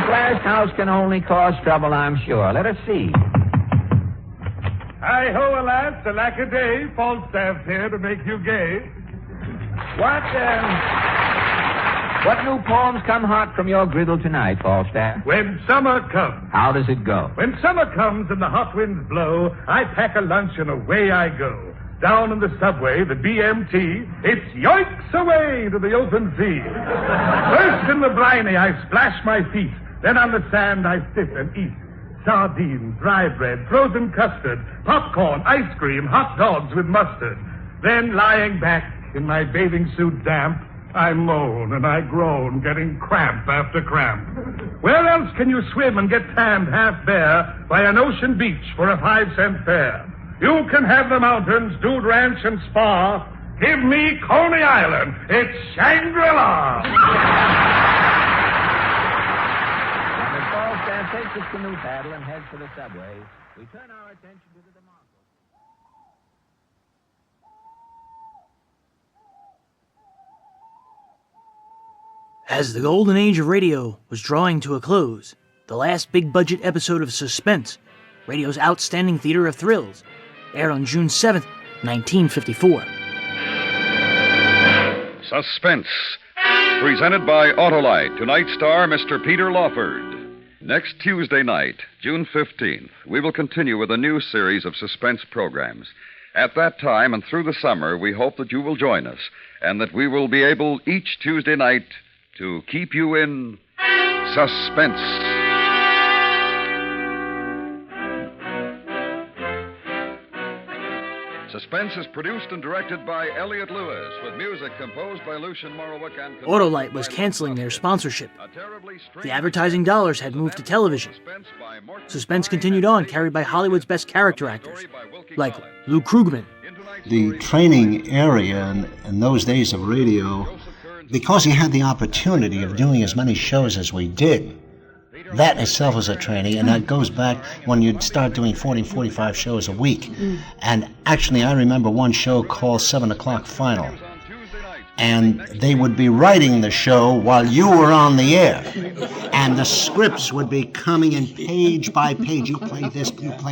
glass house can only cause trouble, I'm sure. Let us see. Hi-ho, alas, alack-a-day. Falstaff's here to make you gay. What new poems come hot from your griddle tonight, Falstaff? When summer comes. How does it go? When summer comes and the hot winds blow, I pack a lunch and away I go. Down in the subway, the BMT, it's yoinks away to the open sea. First in the briny, I splash my feet. Then on the sand, I sit and eat. Sardines, dry bread, frozen custard, popcorn, ice cream, hot dogs with mustard. Then, lying back in my bathing suit damp, I moan and I groan, getting cramp after cramp. Where else can you swim and get tanned half bare by an ocean beach for a 5-cent fare? You can have the mountains, Dude Ranch, and Spa. Give me Coney Island. It's Shangri-La. Takes his canoe paddle and heads for the subway. We turn our attention to the DeMarco. As the golden age of radio was drawing to a close, the last big-budget episode of Suspense, radio's outstanding theater of thrills, aired on June 7th, 1954. Suspense, presented by Autolite. Tonight's star, Mr. Peter Lawford. Next Tuesday night, June 15th, we will continue with a new series of suspense programs. At that time and through the summer, we hope that you will join us and that we will be able each Tuesday night to keep you in suspense. Suspense is produced and directed by Elliott Lewis, with music composed by Lucien Morawick and... Autolite was canceling their sponsorship. The advertising dollars had moved to television. Suspense continued on, carried by Hollywood's best character actors, like Lou Krugman. The training area in those days of radio, because you had the opportunity of doing as many shows as we did, that itself was a training, and that goes back when you'd start doing 40, 45 shows a week. And actually, I remember one show called 7 O'Clock Final. And they would be writing the show while you were on the air. And the scripts would be coming in page by page. You play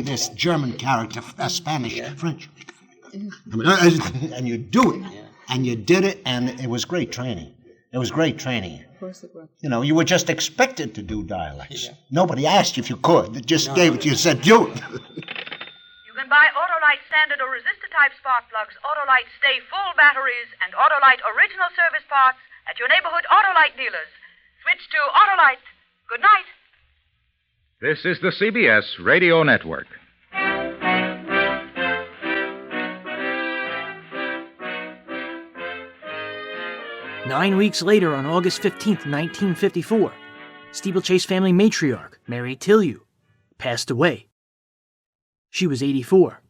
this, German character, Spanish, French. And you do it. And you did it, and it was great training. It was great training. Of course it was. You know, you were just expected to do dialects. Yeah. Nobody asked you if you could. They just gave it to you and said, do it. You can buy Autolite standard or resistor-type spark plugs, Autolite Stay Full batteries, and Autolite original service parts at your neighborhood Autolite dealers. Switch to Autolite. Good night. This is the CBS Radio Network. 9 weeks later, on August 15th, 1954, Steeplechase family matriarch, Mary Tilyou, passed away. She was 84.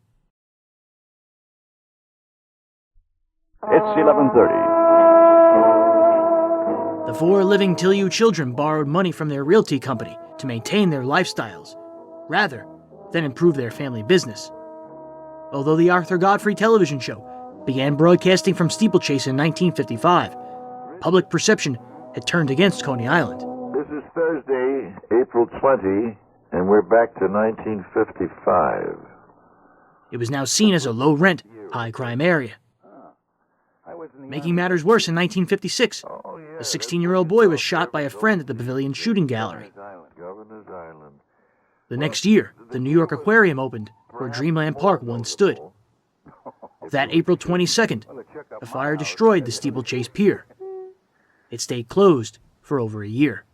It's 11:30. The 4 living Tilyou children borrowed money from their realty company to maintain their lifestyles, rather than improve their family business. Although the Arthur Godfrey Television Show began broadcasting from Steeplechase in 1955, public perception had turned against Coney Island. This is Thursday, April 20, and we're back to 1955. It was now seen as a low-rent, high-crime area. Making matters worse, in 1956, a 16-year-old boy was shot by a friend at the Pavilion shooting gallery. The next year, the New York Aquarium opened, where Dreamland Park once stood. That April 22nd, a fire destroyed the Steeplechase Pier. It stayed closed for over a year.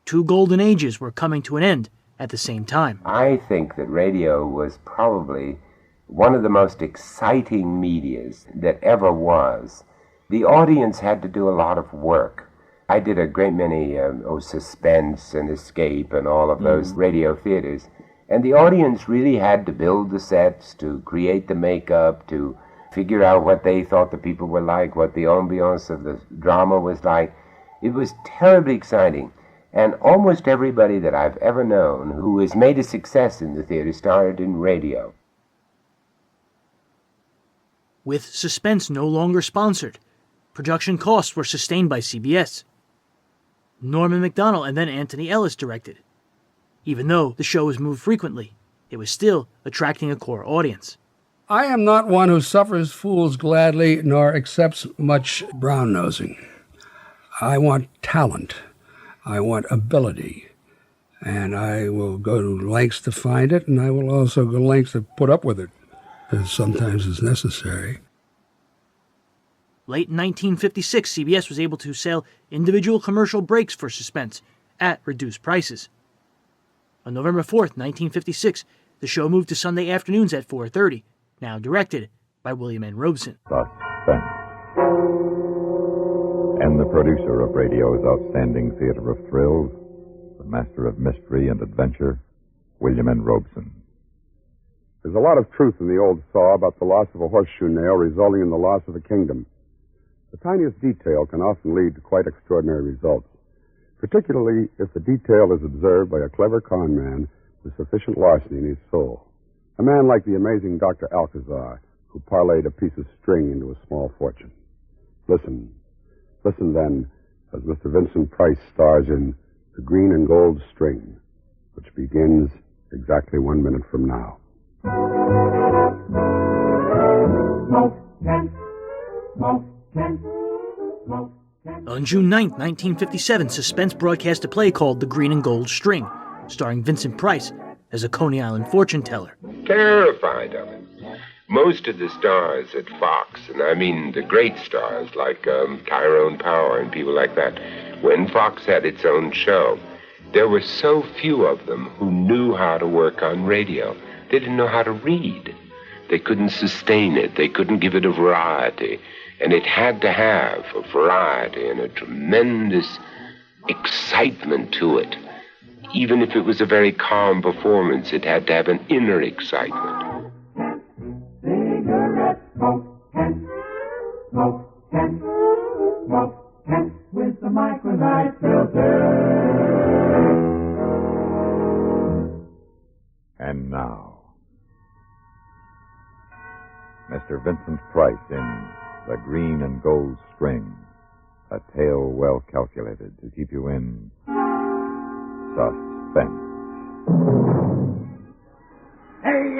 2 golden ages were coming to an end at the same time. I think that radio was probably one of the most exciting medias that ever was. The audience had to do a lot of work. I did a great many Suspense and Escape and all of those radio theaters. And the audience really had to build the sets, to create the makeup, to figure out what they thought the people were like, what the ambiance of the drama was like. It was terribly exciting. And almost everybody that I've ever known who has made a success in the theater started in radio. With Suspense no longer sponsored, production costs were sustained by CBS. Norman Macdonald and then Anthony Ellis directed. Even though the show was moved frequently, it was still attracting a core audience. I am not one who suffers fools gladly nor accepts much brown-nosing. I want talent. I want ability. And I will go to lengths to find it, and I will also go to lengths to put up with it, as sometimes is necessary. Late in 1956, CBS was able to sell individual commercial breaks for Suspense at reduced prices. On November 4th, 1956, the show moved to Sunday afternoons at 4:30, now directed by William N. Robeson. Suspense. And the producer of radio's outstanding theater of thrills, the master of mystery and adventure, William N. Robeson. There's a lot of truth in the old saw about the loss of a horseshoe nail resulting in the loss of a kingdom. The tiniest detail can often lead to quite extraordinary results, particularly if the detail is observed by a clever con man with sufficient larceny in his soul. A man like the amazing Dr. Alcazar, who parlayed a piece of string into a small fortune. Listen then, as Mr. Vincent Price stars in The Green and Gold String, which begins exactly 1 minute from now. On June 9, 1957, Suspense broadcast a play called The Green and Gold String, starring Vincent Price as a Coney Island fortune teller. Terrified of it. Most of the stars at Fox, and I mean the great stars like Tyrone Power and people like that, when Fox had its own show, there were so few of them who knew how to work on radio. They didn't know how to read. They couldn't sustain it. They couldn't give it a variety. And it had to have a variety and a tremendous excitement to it. Even if it was a very calm performance, it had to have an inner excitement. With the micronite filter. And now, Mr. Vincent Price in The Green and Gold String, a tale well calculated to keep you in suspense. Hey,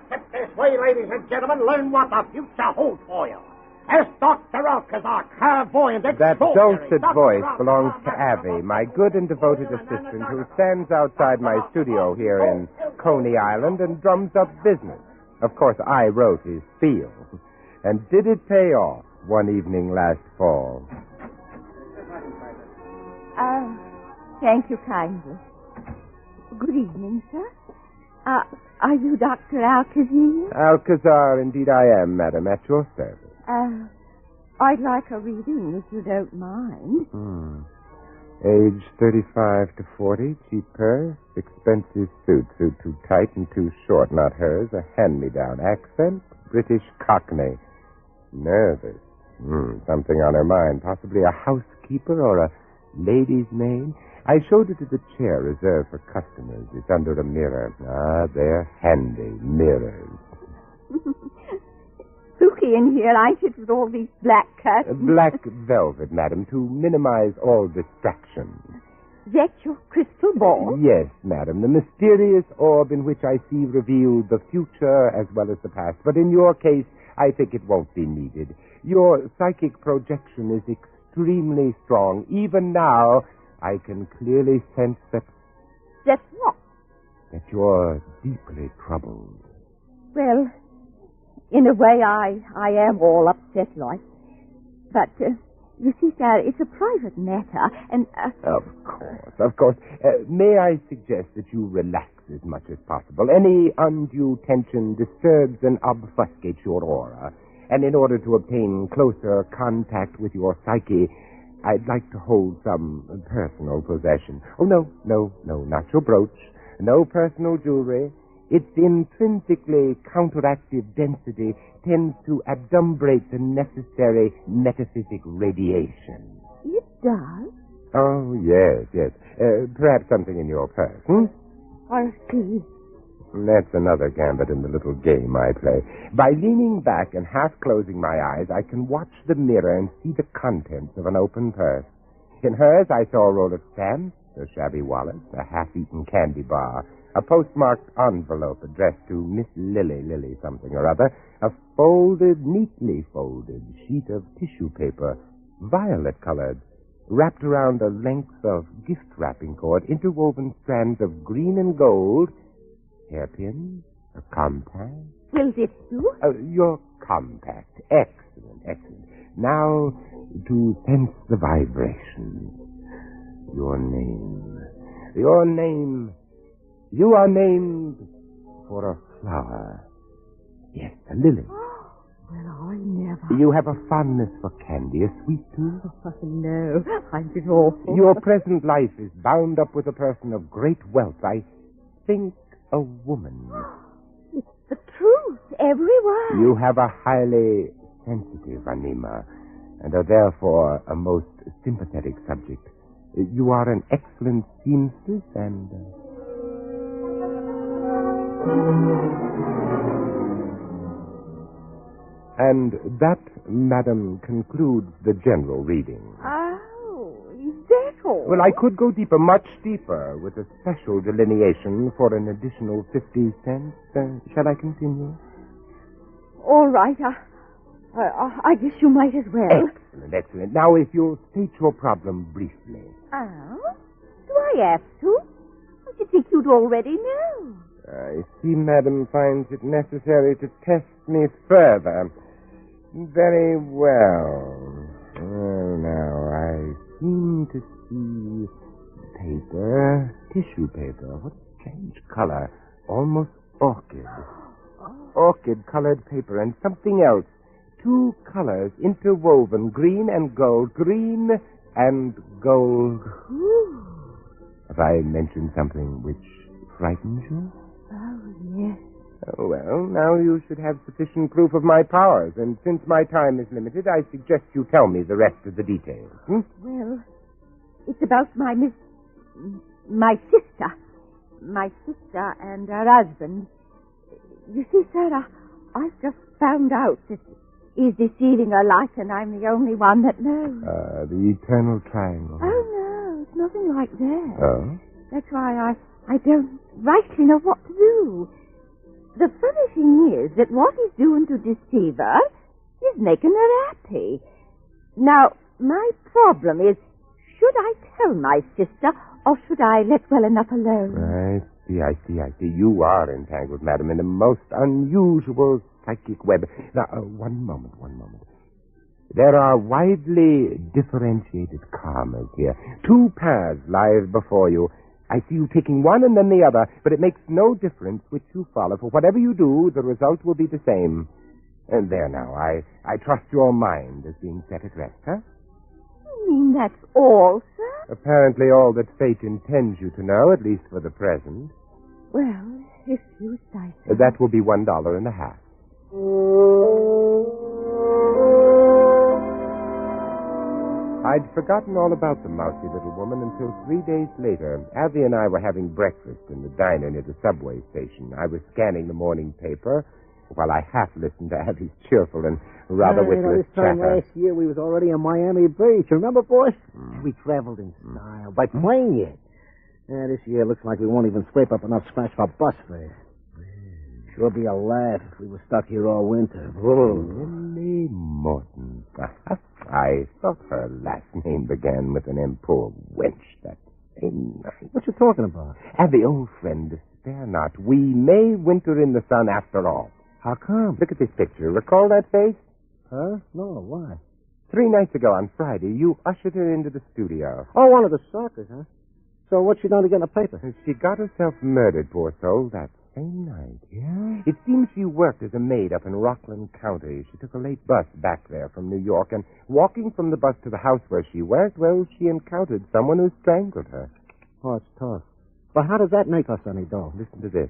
step this way, ladies and gentlemen. Learn what the future holds for you. As Dr. Alcazar, clairvoyant, that dulcet voice belongs to Abby, my good and devoted assistant, who stands outside my studio here in Coney Island and drums up business. Of course, I wrote his spiel. And did it pay off one evening last fall? Thank you kindly. Good evening, sir. Are you Dr. Alcazar? Alcazar, indeed I am, madam, at your service. I'd like a reading, if you don't mind. Age 35 to 40, cheap purse, expensive suit too tight and too short, not hers, a hand-me-down accent, British Cockney. Nervous. Something on her mind, possibly a housekeeper or a lady's maid. I showed her to the chair reserved for customers. It's under a mirror. They're handy mirrors. Spooky in here, ain't it, with all these black curtains? Black velvet, madam, to minimize all distractions. That your crystal ball? Yes, madam, the mysterious orb in which I see revealed the future as well as the past. But in your case, I think it won't be needed. Your psychic projection is extremely strong. Even now, I can clearly sense that... That what? That you're deeply troubled. Well, in a way, I am all upset like. But, you see, sir, it's a private matter, and... Of course. May I suggest that you relax as much as possible? Any undue tension disturbs and obfuscates your aura. And in order to obtain closer contact with your psyche, I'd like to hold some personal possession. Oh, no, not your brooch. No personal jewelry. Its intrinsically counteractive density tends to adumbrate the necessary metaphysic radiation. It does? Oh, yes. Perhaps something in your purse, I see. That's another gambit in the little game I play. By leaning back and half closing my eyes, I can watch the mirror and see the contents of an open purse. In hers, I saw a roll of stamps, a shabby wallet, a half-eaten candy bar, a postmarked envelope addressed to Miss Lily something or other, a neatly folded sheet of tissue paper, violet-colored, wrapped around a length of gift-wrapping cord, interwoven strands of green and gold, hairpins, a compact. Will this do? Your compact. Excellent. Now, to sense the vibration. Your name. You are named for a flower. Yes, a lily. Well, I never. You have a fondness for candy, a sweet tooth? Oh, no, I'm just awful. Your present life is bound up with a person of great wealth. I think a woman. It's the truth, every word. You have a highly sensitive anima, and are therefore a most sympathetic subject. You are an excellent seamstress and... And that, madam, concludes the general reading. Oh, is that all? Well, I could go deeper, much deeper, with a special delineation for an additional 50 cents. Shall I continue? All right, I guess you might as well. Excellent. Now, if you'll state your problem briefly. Oh? Do I have to? I should think you'd already know. I see madam finds it necessary to test me further. Very well. Well, now, I seem to see paper, tissue paper. What a strange color. Almost orchid. Orchid-colored paper and something else. Two colors interwoven, green and gold. Green and gold. Ooh. Have I mentioned something which frightens you? Oh, yes. Oh, well, now you should have sufficient proof of my powers, and since my time is limited, I suggest you tell me the rest of the details. Well, it's about my sister. My sister and her husband. You see, sir, I've just found out that he's deceiving her life, and I'm the only one that knows. The eternal triangle. Oh, no, it's nothing like that. Oh? That's why I don't rightly know what to do. The funny thing is that what he's doing to deceive her is making her happy. Now, my problem is, should I tell my sister, or should I let well enough alone? I see. You are entangled, madam, in a most unusual psychic web. Now, one moment. There are widely differentiated karmas here. Two paths lie before you. I see you taking one and then the other, but it makes no difference which you follow. For whatever you do, the result will be the same. And there now, I trust your mind is being set at rest, huh? You mean that's all, sir? Apparently all that fate intends you to know, at least for the present. Well, if you say so. That will be $1.50. I'd forgotten all about the mousy little woman until 3 days later. Abby and I were having breakfast in the diner near the subway station. I was scanning the morning paper while I half listened to Abby's cheerful and rather witless this time chatter. last year, we was already in Miami Beach. Remember, boys? We traveled in style. By plane yet. This year looks like we won't even scrape up enough scratch for bus fare. Sure be a laugh if we were stuck here all winter. Lily Morton. I thought her last name began with an M. Poor wench, that same night. What you talking about? Abby, old friend, despair not. We may winter in the sun after all. How come? Look at this picture. Recall that face? Huh? No, why? 3 nights ago on Friday, you ushered her into the studio. Oh, one of the suckers, huh? So what's she done to get in the paper? She got herself murdered, poor soul, that same night. Yeah? It seems she worked as a maid up in Rockland County. She took a late bus back there from New York, and walking from the bus to the house where she worked, well, she encountered someone who strangled her. Oh, it's tough. But how does that make us any dough? Listen to this.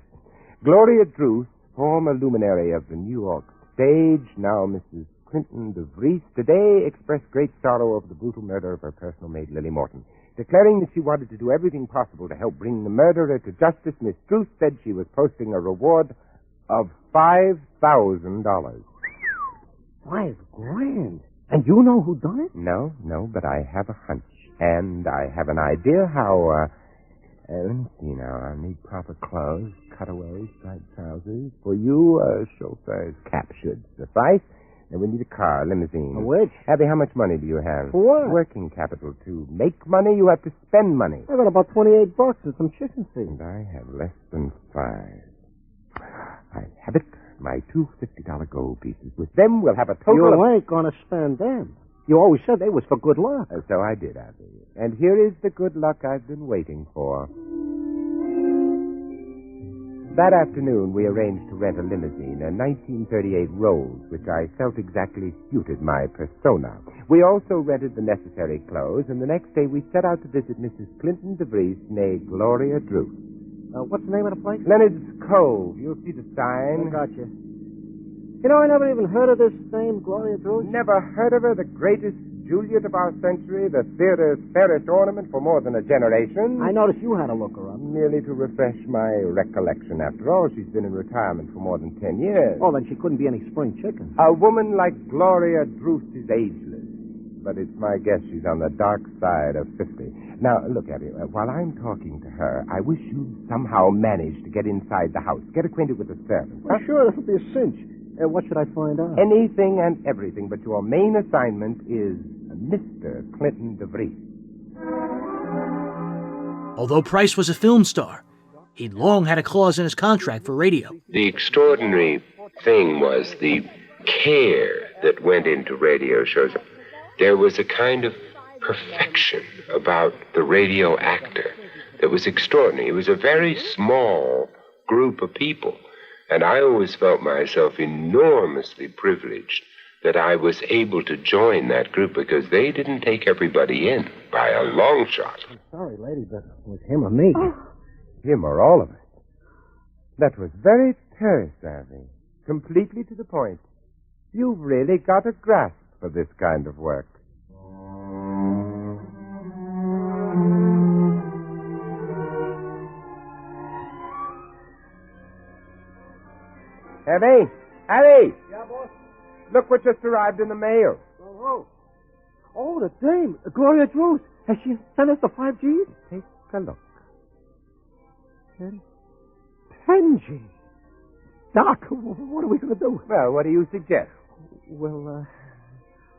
Gloria Druce, former luminary of the New York stage, now Mrs. Clinton DeVries, today expressed great sorrow over the brutal murder of her personal maid, Lily Morton. Declaring that she wanted to do everything possible to help bring the murderer to justice, Miss Druce said she was posting a reward of $5,000. $5,000? And you know who done it? No, but I have a hunch. And I have an idea how, let me see now. I'll need proper clothes, cutaways, striped trousers. For you, a chauffeur's cap should suffice. And we need a car, a limousine. A which? Abby, how much money do you have? For what? Working capital. To make money, you have to spend money. I got about $28 and some chicken feed. And I have less than 5. I have it. My two $50 gold pieces. With them, we'll have a total You ain't gonna spend them. You always said they was for good luck. So I did, Abby. And here is the good luck I've been waiting for. That afternoon, we arranged to rent a limousine, a 1938 Rolls, which I felt exactly suited my persona. We also rented the necessary clothes, and the next day we set out to visit Mrs. Clinton DeVries, née Gloria Druce. What's the name of the place? Leonard's Cove. You'll see the sign. I gotcha. You know, I never even heard of this dame, Gloria Druce. Never heard of her, the greatest Juliet of our century, the theater's fairest ornament for more than a generation. I noticed you had to look her up. Merely to refresh my recollection. After all, she's been in retirement for more than 10 years. Oh, then she couldn't be any spring chicken. A woman like Gloria Druce is ageless. But it's my guess she's on the dark side of 50. Now, look, Abby, while I'm talking to her, I wish you'd somehow manage to get inside the house. Get acquainted with the servants. Well, sure, that'll be a cinch. What should I find out? Anything and everything, but your main assignment is Mr. Clinton DeVries. Although Price was a film star, he'd long had a clause in his contract for radio. The extraordinary thing was the care that went into radio shows. There was a kind of perfection about the radio actor that was extraordinary. It was a very small group of people, and I always felt myself enormously privileged that I was able to join that group because they didn't take everybody in by a long shot. I'm sorry, lady, but it was him or me. Oh. Him or all of us. That was very terse, Abby. Completely to the point. You've really got a grasp for this kind of work. Abby! Abby! Yeah, boss? Look what just arrived in the mail. Oh, the dame, Gloria Druce. Has she sent us the 5 Gs? Take a look. 10 Gs. Doc, what are we going to do? Well, what do you suggest? Well,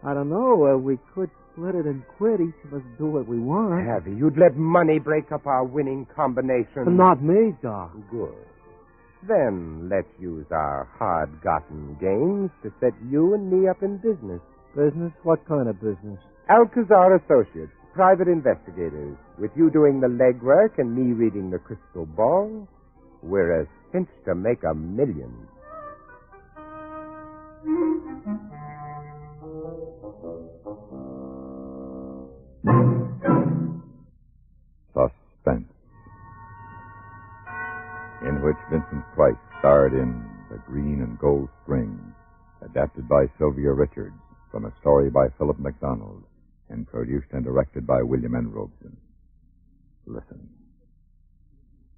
I don't know. We could split it and quit. Each of us do what we want. Abby, you'd let money break up our winning combination. Not me, Doc. Good. Then let's use our hard-gotten gains to set you and me up in business. Business? What kind of business? Alcazar Associates, private investigators. With you doing the legwork and me reading the crystal ball, we're a cinch to make $1 million. Suspense, in which Vincent Price starred in The Green and Gold String, adapted by Sylvia Richards from a story by Philip MacDonald, and produced and directed by William N. Robeson. Listen.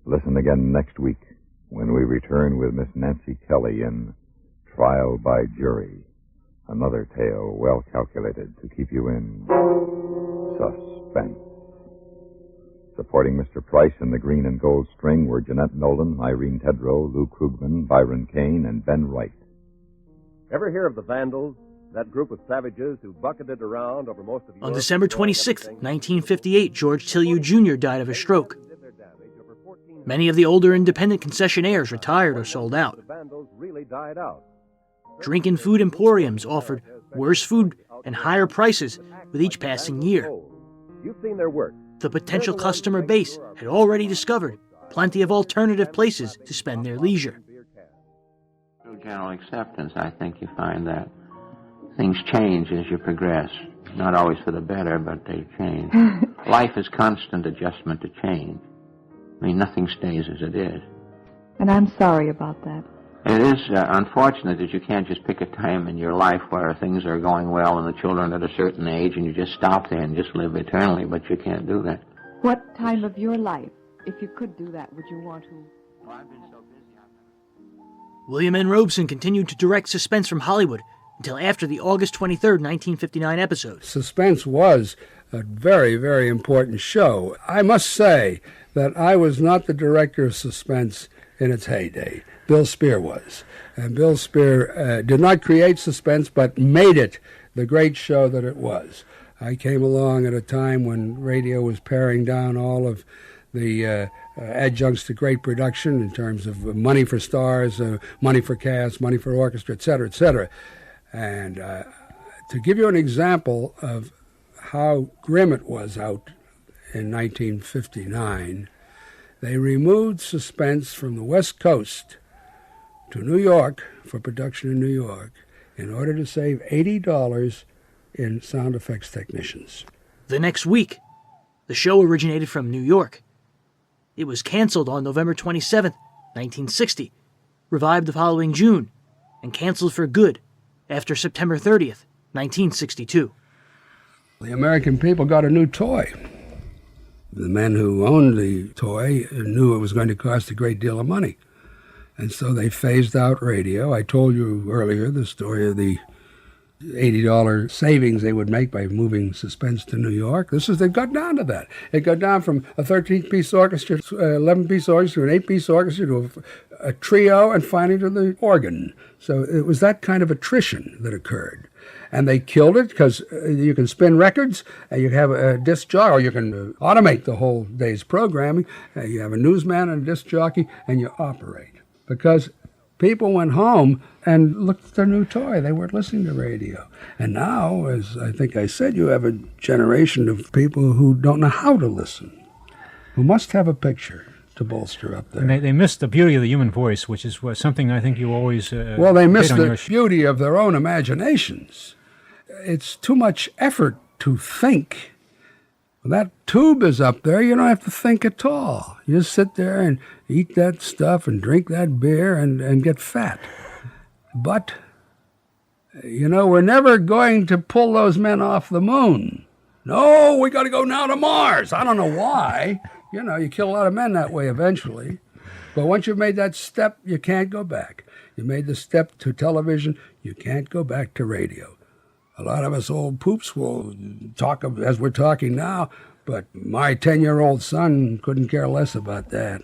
Listen again next week when we return with Miss Nancy Kelly in Trial by Jury, another tale well calculated to keep you in suspense. Supporting Mr. Price in The Green and Gold String were Jeanette Nolan, Irene Tedrow, Lou Krugman, Byron Kane, and Ben Wright. Ever hear of the Vandals? That group of savages who bucketed around over most of Europe. On December 26, 1958, George Tilyou Jr. died of a stroke. Many of the older independent concessionaires retired or sold out. The Vandals really died out. Drink and food emporiums offered worse food and higher prices with each passing year. You've seen their work. The potential customer base had already discovered plenty of alternative places to spend their leisure. Through general acceptance, I think you find that things change as you progress. Not always for the better, but they change. Life is constant adjustment to change. I mean, nothing stays as it is. And I'm sorry about that. It is unfortunate that you can't just pick a time in your life where things are going well and the children are at a certain age and you just stop there and just live eternally, but you can't do that. What time of your life, if you could do that, would you want to? Well, I've been so busy. William N. Robeson continued to direct Suspense from Hollywood until after the August 23, 1959 episode. Suspense was a very, very important show. I must say that I was not the director of Suspense in its heyday. Bill Spear was. And Bill Spear did not create Suspense, but made it the great show that it was. I came along at a time when radio was paring down all of the adjuncts to great production in terms of money for stars, money for cast, money for orchestra, et cetera, et cetera. And to give you an example of how grim it was out in 1959, they removed Suspense from the West Coast to New York for production in New York in order to save $80 in sound effects technicians. The next week, the show originated from New York. It was canceled on November 27, 1960, revived the following June, and canceled for good after September 30th, 1962. The American people got a new toy. The men who owned the toy knew it was going to cost a great deal of money. And so they phased out radio. I told you earlier the story of the $80 savings they would make by moving Suspense to New York. They got down to that. It got down from a 13-piece orchestra, 11-piece orchestra, an 8-piece orchestra, to a trio, and finally to the organ. So it was that kind of attrition that occurred. And they killed it because you can spin records, and you have a disc jockey, or you can automate the whole day's programming. You have a newsman and a disc jockey, and you operate. Because people went home and looked at their new toy. They weren't listening to radio. And now, as I think I said, you have a generation of people who don't know how to listen, who must have a picture to bolster up there. And they miss the beauty of the human voice, which is something I think you always well, they miss the beauty of their own imaginations. It's too much effort to think. When that tube is up there, you don't have to think at all. You just sit there and eat that stuff and drink that beer and get fat. But, we're never going to pull those men off the moon. No, we got to go now to Mars. I don't know why. You kill a lot of men that way eventually. But once you've made that step, you can't go back. You made the step to television, you can't go back to radio. A lot of us old poops will talk as we're talking now, but my 10-year-old son couldn't care less about that.